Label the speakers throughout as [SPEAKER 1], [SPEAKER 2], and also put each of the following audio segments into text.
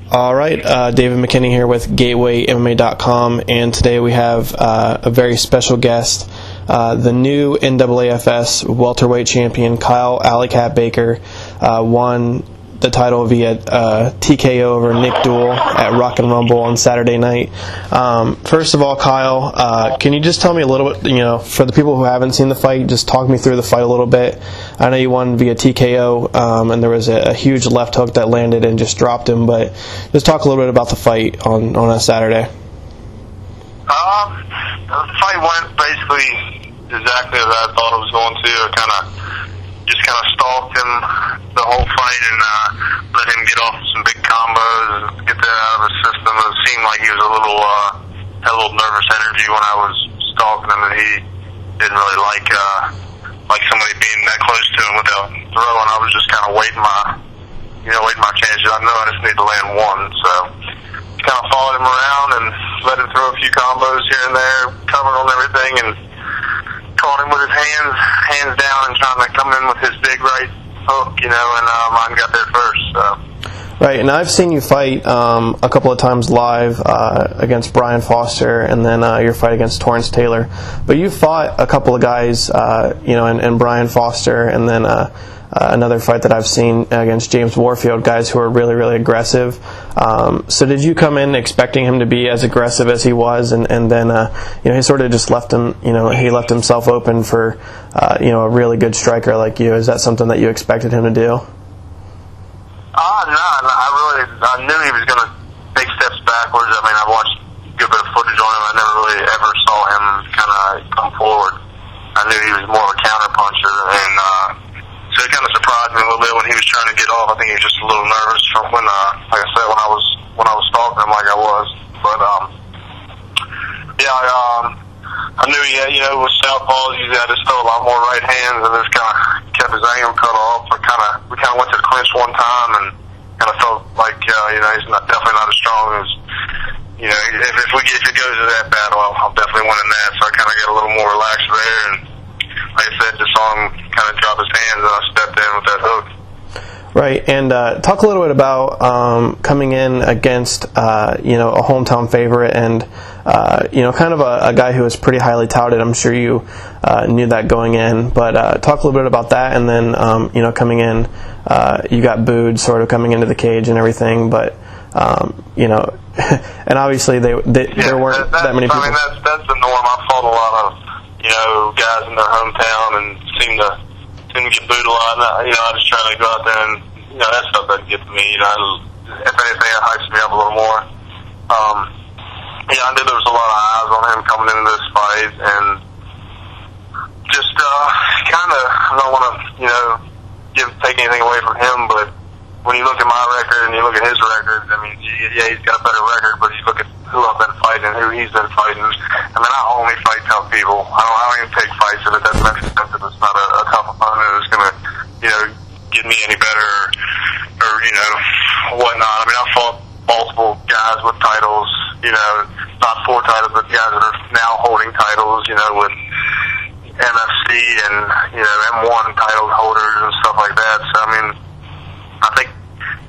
[SPEAKER 1] All right, David McKinney here with GatewayMMA.com, and today we have a very special guest, the new NAAFS welterweight champion, Kyle Alley Cat Baker, won the title via TKO over Nick Duell at Rock and Rumble on Saturday night. First of all, Kyle, can you just tell me a little bit, for the people who haven't seen the fight, just talk me through the fight a little bit. I know you won via TKO, and there was a huge left hook that landed and just dropped him, but just talk a little bit about the fight on a Saturday.
[SPEAKER 2] The fight went basically exactly as I thought it was going to. I kind of stalked him the whole fight and let him get off some big combos, get that out of his system. It seemed like he was had a little nervous energy when I was stalking him, and he didn't really like somebody being that close to him without throwing. I was just kind of waiting my chances. I know I just need to land one, so kind of followed him around and let him throw a few combos here and there, covered on everything, and caught him with his hands down and trying to come in with his big right hook, and mine got there first. So.
[SPEAKER 1] Right, and I've seen you fight a couple of times live against Brian Foster, and then your fight against Torrance Taylor. But you fought a couple of guys, and Brian Foster, and then another fight that I've seen against James Warfield, guys who are really, really aggressive. So did you come in expecting him to be as aggressive as he was, and then he sort of just left him, he left himself open for a really good striker like you? Is that something that you expected him to do?
[SPEAKER 2] No, I knew he was going to take steps backwards. I mean, I watched a good bit of footage on him. I never really ever saw him kind of come forward. I knew he was more of a counter puncher, and so it kind of surprised me a little bit when he was trying to get off. I think he was just a little nervous from when, like I said, when I was stalking him like I was. But I knew he had, with southpaws, he had to throw a lot more right hands, and just kind of kept his angle cut off. We kind of went to the clinch one time, and kind of felt like he's definitely not as strong as if it goes to that battle, I'm definitely winning that. So I kind of got a little more relaxed there, and like I said, just saw him kind of drop his hands, and I stepped in with that hook.
[SPEAKER 1] Right, and talk a little bit about coming in against a hometown favorite, and kind of a guy who was pretty highly touted. I'm sure you knew that going in, but talk a little bit about that, and then coming in, you got booed sort of coming into the cage and everything, but and obviously there weren't that many people.
[SPEAKER 2] I mean, that's the norm. I fought a lot of guys in their hometown and seem to get booed a lot. And, I just try to go out there and that stuff doesn't get to me. If anything, it hypes me up a little more. I knew there was a lot of eyes on him coming into this fight, and just kind of, I don't want to take anything away from him, but when you look at my record and you look at his record, I mean, he's got a better record, but you look at who I've been fighting and who he's been fighting. I mean, I only fight tough people. I don't even take fights if it doesn't make sense, if it's not a tough opponent who's going to, get me any better or whatnot. I mean, I've fought multiple guys with titles, not 4 titles, but guys that are now holding titles, with MFC and, M1 title holders and stuff like that. So, I mean, I think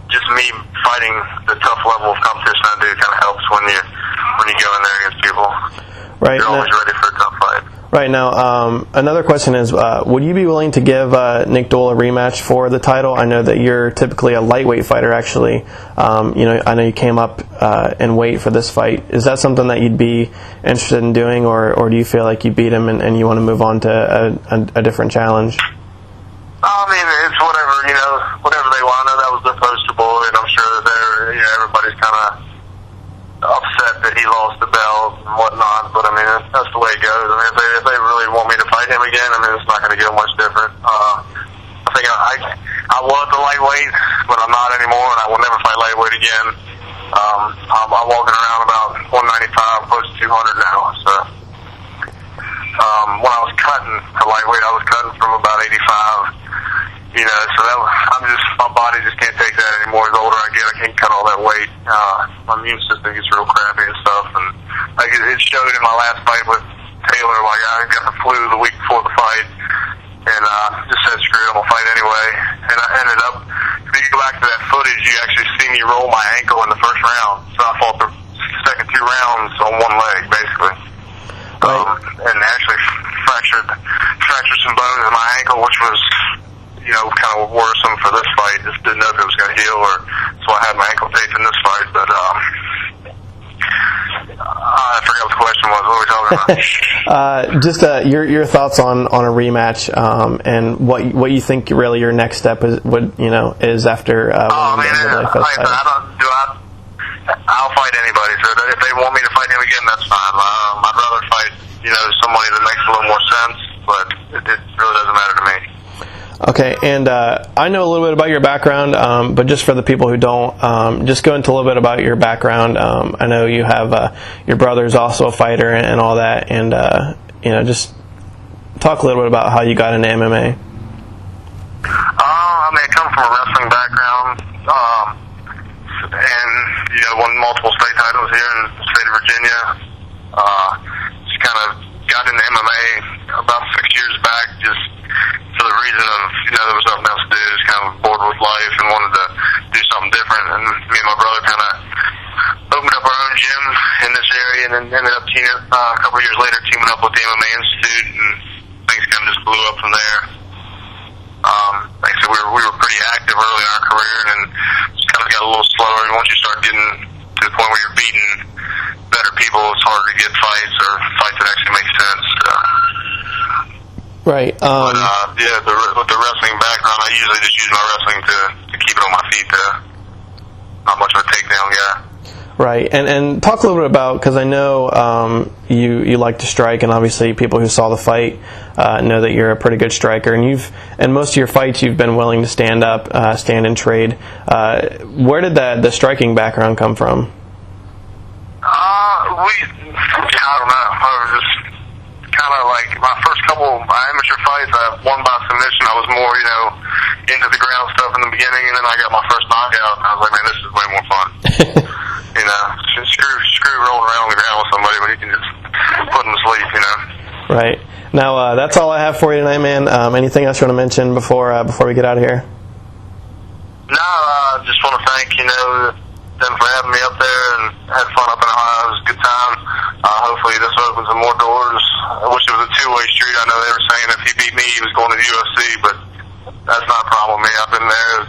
[SPEAKER 2] just me fighting the tough level of competition I do kind of helps when you go in there against people.
[SPEAKER 1] Right.
[SPEAKER 2] You're always ready for a tough fight.
[SPEAKER 1] Right. Now, another question is, would you be willing to give Nick Duell a rematch for the title? I know that you're typically a lightweight fighter, actually. I know you came up in weight for this fight. Is that something that you'd be interested in doing, or do you feel like you beat him and you want to move on to a different challenge?
[SPEAKER 2] I mean, it's whatever they want. I know that was the poster boy, and I'm sure that everybody's kind of upset that he lost the belt and whatnot, but I mean, that's the way it goes. I mean, if they really want me to fight him again, I mean, it's not going to get much different. I think I was the lightweight, but I'm not anymore, and I will never fight lightweight again. I'm walking around about 195, close to 200 now, so. When I was cutting to lightweight, I was cutting from about 85. So my body just can't take that anymore. The older I get, I can't cut all that weight. My immune system gets real crappy and stuff. And like it showed in my last fight with Taylor. Like I got the flu the week before the fight, and just said screw it, I'm gonna fight anyway. And I ended up if you go back to that footage, you actually see me roll my ankle in the first round. So I fought the second 2 rounds on one leg, basically. And actually fractured some bones in my ankle, which was, kind of worrisome for this fight. Just didn't know if it was going to heal, or so I had my ankle taped in this fight. But I forgot what the question was. What were we talking about?
[SPEAKER 1] Just your thoughts on a rematch, and what you think really your next step is after.
[SPEAKER 2] I'll fight anybody. So if they want me to fight him again, that's fine. I'd rather fight somebody that makes a little more sense, but it really doesn't matter to me.
[SPEAKER 1] Okay, and I know a little bit about your background, but just for the people who don't, just go into a little bit about your background. I know you have your brother's also a fighter and all that, and just talk a little bit about how you got into MMA.
[SPEAKER 2] I come from a wrestling background, and won multiple state titles here in the state of Virginia. Just kind of got into MMA about 6 years back, just for the reason of, there was nothing else to do, just kind of bored with life and wanted to do something different. And me and my brother kind of opened up our own gym in this area, and then ended up a couple of years later teaming up with the MMA Institute, and things kind of just blew up from there. Like I said, we were pretty active early in our career, and then just kind of got a little slower. And once you start getting to the point where you're beating better people, it's hard to get fights or fights that actually make sense.
[SPEAKER 1] Right.
[SPEAKER 2] With the wrestling background, I usually just use my wrestling to keep it on my feet. Not much of a takedown guy.
[SPEAKER 1] Right, and talk a little bit about, because I know you like to strike, and obviously people who saw the fight know that you're a pretty good striker, and most of your fights you've been willing to stand up, stand and trade. Where did the striking background come from?
[SPEAKER 2] I don't know. I was just kind of like my first couple amateur fights, I won by submission. I was more, into the ground stuff in the beginning, and then I got my first knockout, and I was like, man, this is way more fun. Screw rolling around on the ground with somebody when you can just put them to sleep,
[SPEAKER 1] Right. Now, that's all I have for you tonight, man. Anything else you want to mention before we get out of here?
[SPEAKER 2] No, I just want to thank, them for having me up there, and had fun up in Ohio. It was a good time. Hopefully this opens some more doors. I wish it was a two-way street. I know they were saying if he beat me, he was going to the UFC, but that's not a problem with me. I've been there,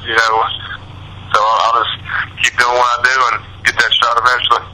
[SPEAKER 2] so I'll just keep doing what I do and get that shot eventually.